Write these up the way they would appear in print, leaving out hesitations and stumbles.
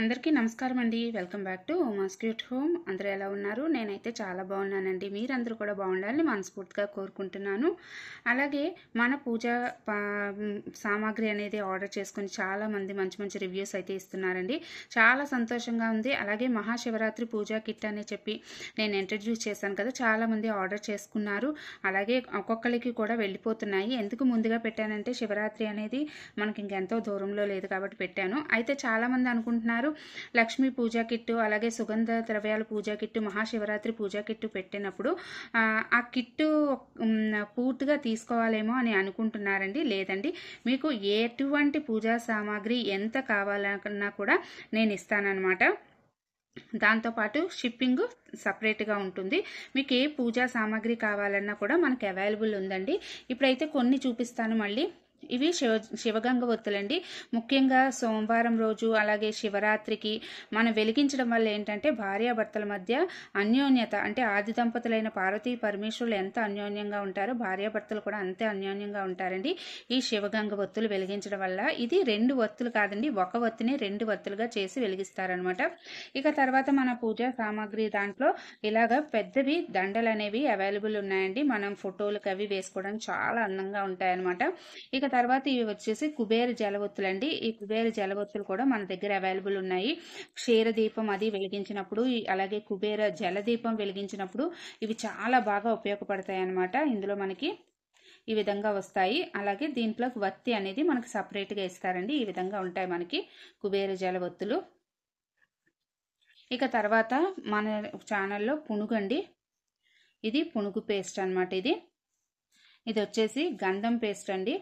అందరికీ నమస్కారం అండి. Welcome back to Uma's cute home. అందరూ ఎలా ఉన్నారు? నేనైతే చాలా బాగున్నానండి. మీరందరూ కూడా బాగుండాలని మనస్ఫూర్తిగా కోరుకుంటున్నాను. అలాగే మన పూజ సామాగ్రి అనేది ఆర్డర్ చేసుకుని చాలామంది మంచి మంచి రివ్యూస్ అయితే ఇస్తున్నారండి. చాలా సంతోషంగా ఉంది. అలాగే మహాశివరాత్రి పూజా కిట్ అని చెప్పి నేను ఇంట్రడ్యూస్ చేశాను కదా, చాలామంది ఆర్డర్ చేసుకున్నారు. అలాగే ఒక్కొక్కరికి కూడా వెళ్ళిపోతున్నాయి. ఎందుకు ముందుగా పెట్టానంటే శివరాత్రి అనేది మనకి ఇంకెంతో దూరంలో లేదు కాబట్టి పెట్టాను. అయితే చాలామంది అనుకుంటున్నారు లక్ష్మీ పూజా కిట్టు, అలాగే సుగంధ ద్రవ్యాల పూజా కిట్టు, మహాశివరాత్రి పూజా కిట్టు పెట్టినప్పుడు ఆ కిట్టు పూర్తిగా తీసుకోవాలేమో అని అనుకుంటున్నారండి. లేదండి, మీకు ఎటువంటి పూజా సామాగ్రి ఎంత కావాలన్నా కూడా నేను ఇస్తానన్నమాట. దాంతోపాటు షిప్పింగ్ సపరేట్గా ఉంటుంది. మీకు ఏ పూజా సామాగ్రి కావాలన్నా కూడా మనకు అవైలబుల్ ఉందండి. ఇప్పుడైతే కొన్ని చూపిస్తాను. మళ్ళీ ఇవి శివగంగ ఒత్తులండి. ముఖ్యంగా సోమవారం రోజు అలాగే శివరాత్రికి మనం వెలిగించడం వల్ల ఏంటంటే భార్యాభర్తల మధ్య అన్యోన్యత, అంటే ఆది దంపతులైన పార్వతీ పరమేశ్వరులు ఎంత అన్యోన్యంగా ఉంటారో భార్యాభర్తలు కూడా అంతే అన్యోన్యంగా ఉంటారండి ఈ శివగంగ ఒత్తులు వెలిగించడం వల్ల. ఇది 2 ఒత్తులు కాదండి, ఒక ఒత్తిని 2 ఒత్తులుగా చేసి వెలిగిస్తారనమాట. ఇక తర్వాత మన పూజా సామాగ్రి దాంట్లో ఇలాగ పెద్దవి దండలు అనేవి అవైలబుల్ ఉన్నాయండి. మనం ఫోటోలకు అవి వేసుకోవడానికి చాలా అందంగా ఉంటాయన్నమాట. ఇక తర్వాత ఇవి వచ్చేసి కుబేర జలవొత్తులు అండి. ఈ కుబేర జలవొత్తులు కూడా మన దగ్గర అవైలబుల్ ఉన్నాయి. క్షీరదీపం అది వెలిగించినప్పుడు, అలాగే కుబేర జలదీపం వెలిగించినప్పుడు ఇవి చాలా బాగా ఉపయోగపడతాయి అన్నమాట. ఇందులో మనకి ఈ విధంగా వస్తాయి. అలాగే దీంట్లో వత్తి అనేది మనకి సపరేట్గా ఇస్తారండి. ఈ విధంగా ఉంటాయి మనకి కుబేర జలవొత్తులు. ఇక తర్వాత మన ఛానల్లో పునుగండి. ఇది పునుగు పేస్ట్ అనమాట. ఇది వచ్చేసి గంధం పేస్ట్ అండి.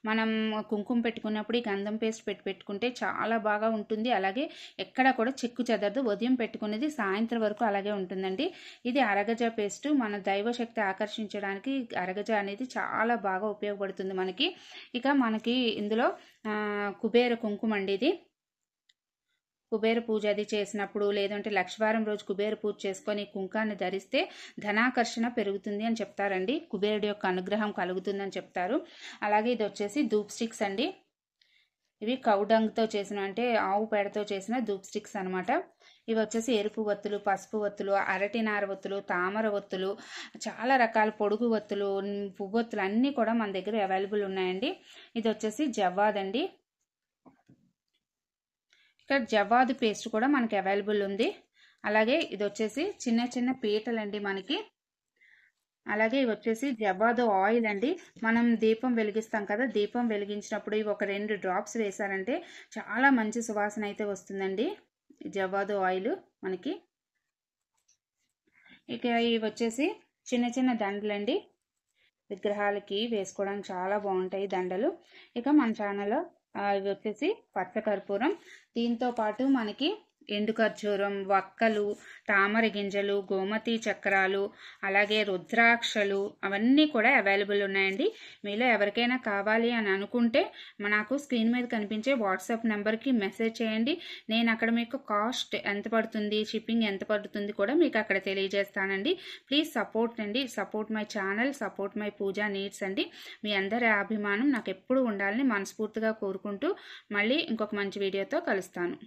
మనం కుంకుమ పెట్టుకున్నప్పుడు ఈ గంధం పేస్ట్ పెట్టుకుంటే చాలా బాగా ఉంటుంది. అలాగే ఎక్కడ కూడా చెక్కు చెదరదు. ఉదయం పెట్టుకునేది సాయంత్రం వరకు అలాగే ఉంటుందండి. ఇది అరగజ పేస్ట్. మన దైవశక్తి ఆకర్షించడానికి అరగజ అనేది చాలా బాగా ఉపయోగపడుతుంది మనకి. ఇక మనకి ఇందులో కుబేర కుంకుమ అండి. ఇది కుబేర పూజ అది చేసినప్పుడు, లేదంటే లక్షవారం రోజు కుబేర పూజ చేసుకొని కుంకాన్ని ధరిస్తే ధనాకర్షణ పెరుగుతుంది అని చెప్తారండి. కుబేరుడి యొక్క అనుగ్రహం కలుగుతుందని చెప్తారు. అలాగే ఇది వచ్చేసి ధూప్ స్టిక్స్ అండి. ఇవి కౌడంగ్తో చేసిన, అంటే ఆవు పేడతో చేసిన ధూప్ స్టిక్స్ అనమాట. ఇవి వచ్చేసి ఎరుపు ఒత్తులు, పసుపు ఒత్తులు, అరటినార ఒత్తులు, తామర ఒత్తులు, చాలా రకాల పొడుగు ఒత్తులు, పువ్వొత్తులు అన్నీ కూడా మన దగ్గర అవైలబుల్ ఉన్నాయండి. ఇది వచ్చేసి జవ్వాదండి. ఇక్కడ జవ్వాదు పేస్ట్ కూడా మనకి అవైలబుల్ ఉంది. అలాగే ఇది వచ్చేసి చిన్న చిన్న పీటలండి మనకి. అలాగే ఇవి వచ్చేసి జవ్వాదు ఆయిల్ అండి. మనం దీపం వెలిగిస్తాం కదా, దీపం వెలిగించినప్పుడు ఇవి ఒక 2 డ్రాప్స్ వేసారంటే చాలా మంచి సువాసన అయితే వస్తుందండి జవ్వాదు ఆయిల్ మనకి. ఇక ఇవి వచ్చేసి చిన్న చిన్న దండలండి. విగ్రహాలకి వేసుకోవడానికి చాలా బాగుంటాయి దండలు. ఇక మన ఛానల్లో ఇవి వచ్చేసి పచ్చకర్పూరం. దీంతో పాటు మనకి ఎండు ఖర్జూరం, వక్కలు, తామర గింజలు, గోమతి చక్రాలు, అలాగే రుద్రాక్షలు అవన్నీ కూడా అవైలబుల్ ఉన్నాయండి. మీలో ఎవరికైనా కావాలి అని అనుకుంటే నాకు స్క్రీన్ మీద కనిపించే వాట్సాప్ నెంబర్కి మెసేజ్ చేయండి. నేను అక్కడ మీకు కాస్ట్ ఎంత పడుతుంది, షిప్పింగ్ ఎంత పడుతుంది కూడా మీకు అక్కడ తెలియజేస్తానండి. ప్లీజ్ సపోర్ట్ అండి. Support my channel, support my Pooja needs అండి. మీ అందరి అభిమానం నాకు ఎప్పుడు ఉండాలని మనస్ఫూర్తిగా కోరుకుంటూ మళ్ళీ ఇంకొక మంచి వీడియోతో కలుస్తాను.